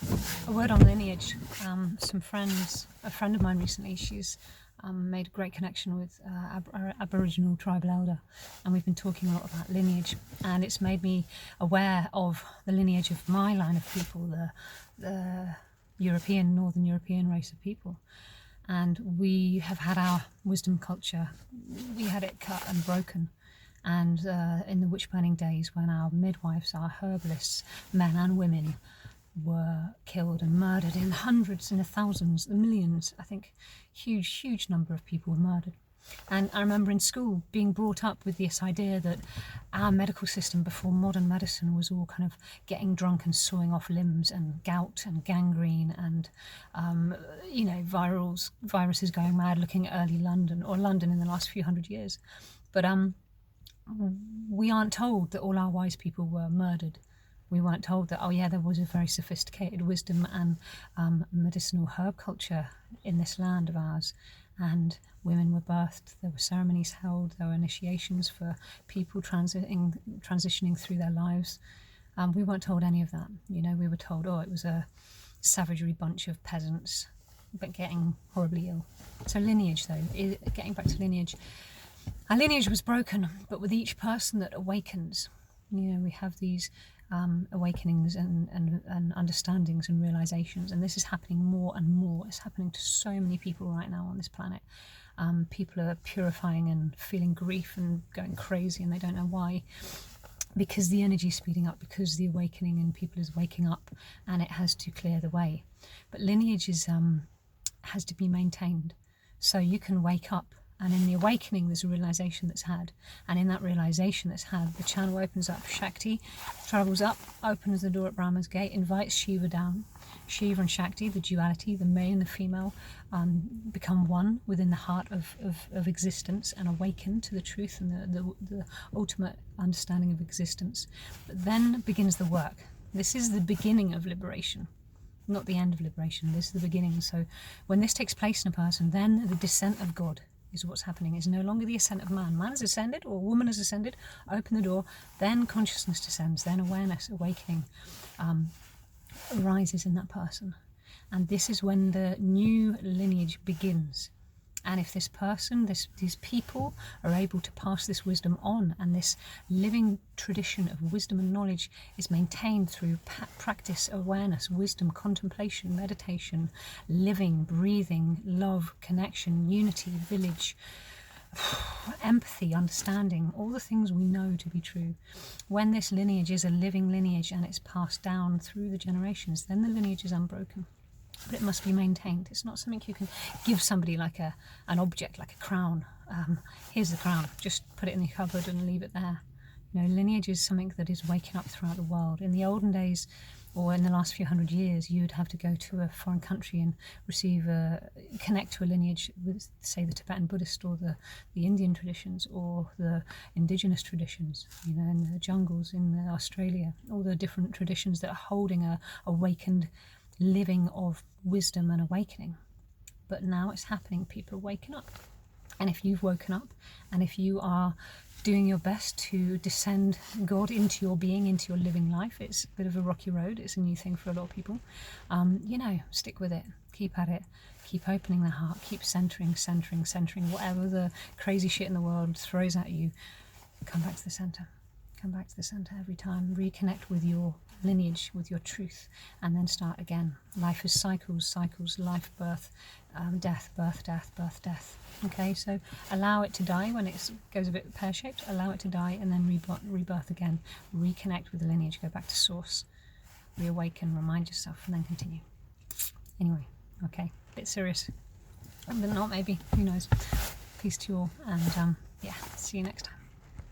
A word on lineage. A friend of mine recently, she's made a great connection with our Aboriginal tribal elder, and we've been talking a lot about lineage, and it's made me aware of the lineage of my line of people, the Northern European race of people. And we have had our wisdom culture, we had it cut and broken. And in the witch burning days, when our midwives, our herbalists, men and women, were killed and murdered in hundreds, in the thousands, the millions, I think, huge number of people were murdered. And I remember in school being brought up with this idea that our medical system before modern medicine was all kind of getting drunk and sawing off limbs, and gout and gangrene and, viruses going mad, looking at early London, or London in the last few hundred years. But we aren't told that all our wise people were murdered. We weren't told that, there was a very sophisticated wisdom and medicinal herb culture in this land of ours, and women were birthed, there were ceremonies held, there were initiations for people transitioning through their lives. We weren't told any of that. We were told, it was a savagery bunch of peasants, but getting horribly ill. So lineage, though, getting back to lineage, our lineage was broken, but with each person that awakens, we have these awakenings and understandings and realizations, and this is happening more and more. It's happening to so many people right now on this planet. People are purifying and feeling grief and going crazy, and they don't know why, because the energy is speeding up, because the awakening in people is waking up, and it has to clear the way. But lineage has to be maintained, so you can wake up. And in the awakening, there's a realization that's had. And in that realization that's had, the channel opens up. Shakti travels up, opens the door at Brahma's gate, invites Shiva down. Shiva and Shakti, the duality, the male and the female, become one within the heart of existence and awaken to the truth and the ultimate understanding of existence. But then begins the work. This is the beginning of liberation. Not the end of liberation. This is the beginning. So when this takes place in a person, then the descent of God is what's happening. Is no longer the ascent of man. Man has ascended, or woman has ascended. Open the door, then consciousness descends, then awareness, awakening arises in that person. And this is when the new lineage begins. And if this person, these people are able to pass this wisdom on, and this living tradition of wisdom and knowledge is maintained through practice, awareness, wisdom, contemplation, meditation, living, breathing, love, connection, unity, village, empathy, understanding, all the things we know to be true. When this lineage is a living lineage and it's passed down through the generations, then the lineage is unbroken. But it must be maintained. It's not something you can give somebody like an object, like a crown. Here's the crown, just put it in the cupboard and leave it there. Lineage is something that is waking up throughout the world. In the olden days, or in the last few hundred years, you'd have to go to a foreign country and connect to a lineage with, say, the Tibetan Buddhist or the Indian traditions or the indigenous traditions, in the jungles in Australia, all the different traditions that are holding a awakened living of wisdom and awakening. But now it's happening. People are waking up. And if you've woken up, and if you are doing your best to descend God into your being, into your living life, it's a bit of a rocky road. It's a new thing for a lot of people. Stick with it. Keep at it. Keep opening the heart. Keep centering. Whatever the crazy shit in the world throws at you, come back to the center. Come back to the center every time. Reconnect with your lineage, with your truth, and then start again. Life is cycles, life, birth, death, birth, death. Okay, so allow it to die when it goes a bit pear-shaped. Allow it to die and then rebirth again. Reconnect with the lineage. Go back to source. Reawaken. Remind yourself, and then continue. Anyway, okay, a bit serious, but not maybe. Who knows? Peace to you all, and see you next time.